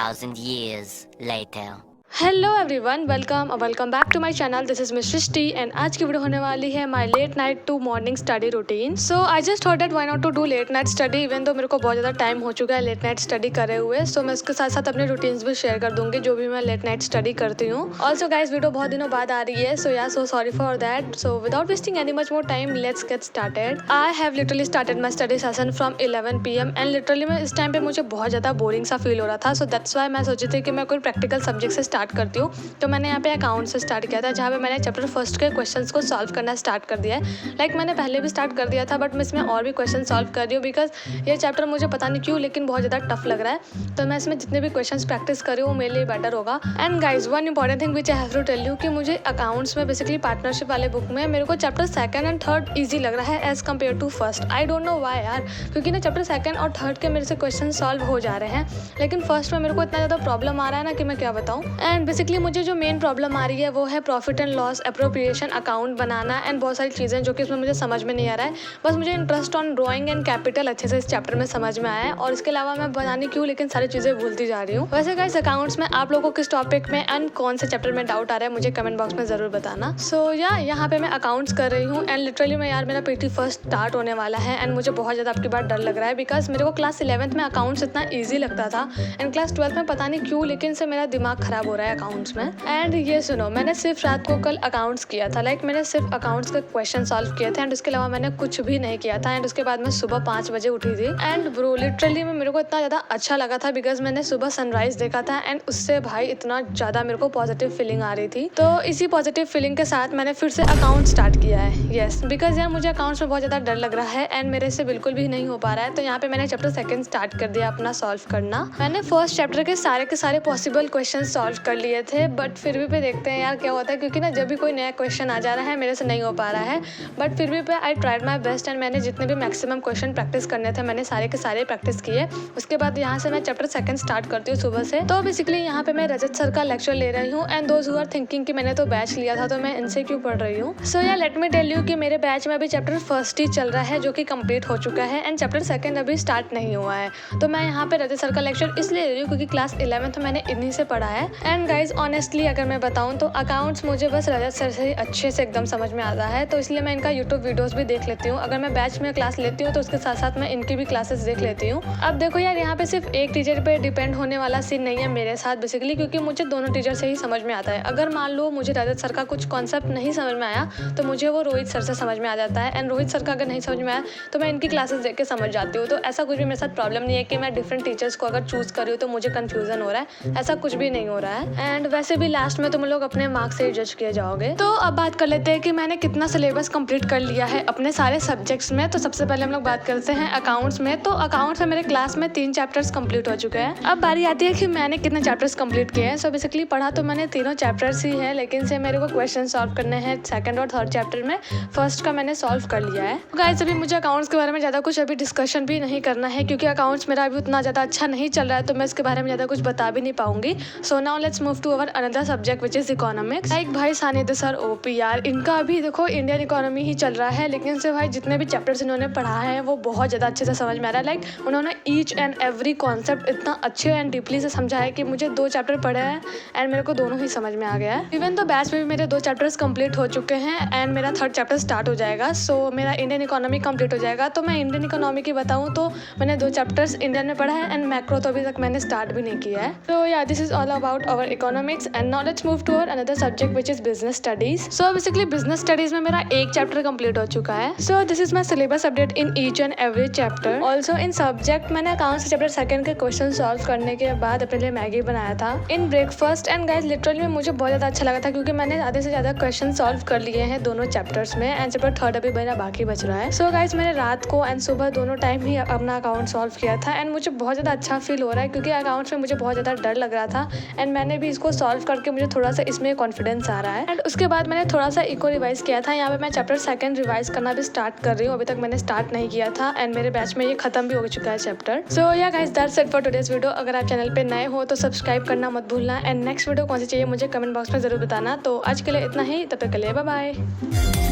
2,000 years later. Hello everyone, welcome back to my channel. This is miss Srishti and आज की video होने वाली है my late night to morning study routine. So I just thought that why not to do late night study, even तो मेरे को बहुत ज़्यादा टाइम हो चुका है लेट नाइट स्टडी करे हुए। सो मैं उसके साथ साथ अपने रूटीन्स भी शेयर कर दूंगी जो भी मैं लेट नाइट स्टडी करती हूँ। ऑल्सो गाइस, वीडियो बहुत दिनों बाद आ रही है, so sorry for that. So without wasting any much more time, let's get started. I have literally started my study session from 11 PM and literally मैं इस time पे मुझे बहुत ज़्यादा बोरिंग सा फील हो रहा था। सो दैट्स वाई मैं सोची थी कि मैं कोई प्रैक्टिकल सब्जेक्ट से स्टार्ट करती हूँ। तो मैंने यहाँ पे अकाउंट से स्टार्ट किया था, जहाँ पे मैंने चैप्टर फर्स्ट के क्वेश्चंस को सॉल्व करना स्टार्ट कर दिया है। लाइक मैंने पहले भी स्टार्ट कर दिया था, बट मैं इसमें और भी क्वेश्चन सॉल्व कर रही हूँ बिकॉज ये चैप्टर मुझे पता नहीं क्यों लेकिन बहुत ज़्यादा टफ लग रहा है। तो मैं इसमें जितने भी क्वेश्चन प्रैक्टिस कर रही हूँ वो मेरे लिए बेटर होगा। And guys, one important thing which I have to tell you कि मुझे अकाउंट्स में बेसिकली पार्टनरशिप वाले बुक में मेरे को chapter second and third easy लग रहा है as compare to first. I don't know why यार, क्योंकि ना चैप्टर सेकंड और थर्ड के मेरे से क्वेश्चन सॉल्व हो जा रहे हैं, लेकिन फर्स्ट में मेरे को इतना ज़्यादा प्रॉब्लम आ रहा है ना कि मैं क्या बताऊँ। एंड बेसिकली मुझे जो मेन प्रॉब्लम आ रही है वो है profit and loss, appropriation, account banana and बहुत सारी चीज़ें जो कि इसमें मुझे समझ में नहीं आ रहा है। बस मुझे interest on drawing and capital अच्छे से इस चैप्टर में समझ में आया है, और इसके अलावा मैं बनानी क्यों लेकिन सारी चीज़ें भूलती जा रही हूँ। वैसे गाइस, अकाउंट्स में आप लोगों को किस टॉपिक में एंड कौन से चैप्टर में डाउट आ रहा है मुझे कमेंट बॉक्स में ज़रूर बताना। सो यहाँ पे मैं अकाउंट्स कर रही हूँ एंड लिटरली मैं यार मेरा PT फर्स्ट स्टार्ट होने वाला है एंड मुझे बहुत ज़्यादा आपकी बात डर लग रहा है बिकॉज मेरे को क्लास 11th में अकाउंट्स इतना ईजी लगता था एंड क्लास 12th में पता नहीं क्यों लेकिन से मेरा दिमाग खराब हो रहा है अकाउंट्स में। एंड ये सुनो, मैंने सिर्फ रात को कल अकाउंट्स किया था, लाइक मैंने सिर्फ अकाउंट्स के क्वेश्चन सॉल्व किए थे एंड उसके अलावा मैंने कुछ भी नहीं किया था। एंड उसके बाद मैं सुबह 5 बजे उठी थी एंड ब्रो लिटरली मेरे को इतना ज़्यादा अच्छा लगा था बिकॉज मैंने सुबह सनराइज देखा था एंड उससे भाई इतना ज़्यादा मेरे को पॉजिटिव फीलिंग आ रही थी। तो इसी पॉजिटिव फीलिंग के साथ मैंने फिर से अकाउंट स्टार्ट किया है। येस, बिकॉज यार मुझे अकाउंट्स में बहुत ज़्यादा डर लग रहा है एंड मेरे से बिल्कुल भी नहीं हो पा रहा है। तो यहाँ पे मैंने चैप्टर सेकंड स्टार्ट कर दिया अपना सॉल्व करना। मैंने फर्स्ट चैप्टर के सारे पॉसिबल क्वेश्चन सॉल्व कर लिए थे, बट फिर भी देखते हैं यार क्या होता है, क्योंकि ना जब भी कोई नया क्वेश्चन आ जा रहा है मेरे से नहीं हो पा रहा है। बट फिर भी I tried my best and मैंने जितने भी मैक्सिमम क्वेश्चन प्रैक्टिस करने थे मैंने सारे के सारे प्रैक्टिस किए। उसके बाद यहाँ से मैं चैप्टर सेकंड स्टार्ट करती हूँ सुबह से। तो बेसिकली यहाँ पे मैं रजत सर का लेक्चर ले रही हूँ and those who are thinking कि मैंने तो बैच लिया था तो मैं इनसे क्यों पढ़ रही हूँ। सो यार लेट मी टेल यू कि मेरे बैच में अभी चैप्टर फर्स्ट ही चल रहा है जो कि कंप्लीट हो चुका है एंड चैप्टर सेकंड अभी स्टार्ट नहीं हुआ है। तो मैं यहाँ पे रजत सर का लेक्चर इसलिए ले रही हूँ क्योंकि क्लास 11th में मैंने इन्हीं से पढ़ा है। एंड गाइज ऑनेस्टली अगर मैं बताऊँ तो अकाउंट्स मुझे बस रजत सर से अच्छे से एकदम समझ में आता है, तो इसलिए मैं इनका यूट्यूब वीडियोस भी देख लेती हूँ। अगर मैं बैच में क्लास लेती हूँ तो उसके साथ साथ मैं इनकी भी क्लासेस देख लेती हूँ। अब देखो यार, यहाँ पे सिर्फ एक टीचर पे डिपेंड होने वाला सीन नहीं है मेरे साथ बेसिकली, क्योंकि मुझे दोनों टीचर से ही समझ में आता है। अगर मान लो मुझे रजत सर का कुछ कॉन्सेप्ट नहीं समझ में आया तो मुझे वो रोहित सर से समझ में आ जाता है, एंड रोहित सर का अगर नहीं समझ में आया तो मैं इनकी क्लासेस देख के समझ जाती हूँ। तो ऐसा कुछ भी मेरे साथ प्रॉब्लम नहीं है कि मैं डिफरेंट टीचर्स को अगर चूज कर रही हूँ तो मुझे कन्फ्यूजन हो रहा है, ऐसा कुछ भी नहीं हो रहा है। एंड वैसे भी लास्ट में तुम लोग अपने मार्क्स से जज किए जाओगे। तो अब बात कर लेते हैं कि मैंने कितना सिलेबस कंप्लीट कर लिया है अपने सारे सब्जेक्ट्स में। तो सबसे पहले हम लोग बात करते हैं अकाउंट्स में। तो अकाउंट्स में मेरे क्लास में 3 चैप्टर्स कंप्लीट हो चुके हैं। अब बारी आती है कि मैंने कितने चैप्टर्स कंप्लीट किए हैं। सो बेसिकली पढ़ा तो मैंने तीनों चैप्टर्स ही है, लेकिन से मेरे को क्वेश्चन सॉल्व करने हैं सेकंड और थर्ड चैप्टर में। फर्स्ट का मैंने सॉल्व कर लिया है। गाइस, अभी मुझे अकाउंट्स के बारे में ज़्यादा कुछ अभी डिस्कशन भी नहीं करना है क्योंकि अकाउंट्स मेरा अभी उतना ज़्यादा अच्छा नहीं चल रहा है, तो मैं इसके बारे में ज़्यादा कुछ बता भी नहीं पाऊंगी। So now let's move to our another subject which is economics. Like भाई सानिध्य सर ओपी यार, इनका अभी देखो इंडियन इकोनॉमी ही चल रहा है, लेकिन से भाई जितने भी चैप्टर्स इन्होंने पढ़ा है वो बहुत ज़्यादा अच्छे से समझ में आ रहा है। लाइक उन्होंने ईच एंड एवरी कॉन्सेप्ट इतना अच्छे एंड डीपली से समझा है कि मुझे 2 चैप्टर पढ़े हैं एंड मेरे को दोनों ही समझ में आ गया है। इवन तो बैच में भी मेरे 2 चैप्टर्स कंप्लीट हो चुके हैं एंड मेरा थर्ड चैप्टर स्टार्ट हो जाएगा। सो मेरा इंडियन इकोनॉमी कंप्लीट हो जाएगा। तो मैं इंडियन इकोनॉमी की बताऊँ तो मैंने 2 चैप्टर्स इंडियन में पढ़ा है एंड मैक्रो तो अभी तक मैंने स्टार्ट भी नहीं किया है। तो या this is all about our economics and now let's move to our another subject which is business studies. So basically business studies में मेरा 1 चैप्टर कंप्लीट हो चुका है। So this is my syllabus update in each and every chapter. Also in subject मैंने accounts chapter second के question solve करने के बाद अपने लिए मैगी बनाया था in breakfast. And guys literally मुझे बहुत ज़्यादा अच्छा लगा था क्योंकि मैंने आधे से ज़्यादा क्वेश्चन सॉल्व कर लिए हैं दोनों चैप्टर्स में एंड चैप्टर थर्ड अभी मेरा बाकी बच रहा है। सो गाइस मैंने रात को एंड सुबह दोनों टाइम ही अपना अकाउंट सॉल्व किया था एंड मुझे बहुत ज़्यादा अच्छा फील हो रहा है क्योंकि अकाउंट्स में मुझे बहुत ज़्यादा डर लग रहा था एंड मैंने भी इसको सॉल्व करके मुझे थोड़ा सा इसमें कॉन्फिडेंस आ रहा है। एंड उसके बाद मैंने थोड़ा सा इको रिवाइज किया था। यहाँ पे मैं चैप्टर सेकंड रिवाइज करना भी स्टार्ट कर रही हूँ, अभी तक मैंने स्टार्ट नहीं किया था एंड मेरे बैच में ये खत्म भी हो चुका है चैप्टर। सो या guys that's it for today's video. अगर आप चैनल पे नए हो तो सब्सक्राइब करना मत भूलना एंड नेक्स्ट वीडियो कौन सी चाहिए मुझे कमेंट बॉक्स में जरूर बताना। तो आज के लिए इतना ही, तब तक के लिए बाय बाय।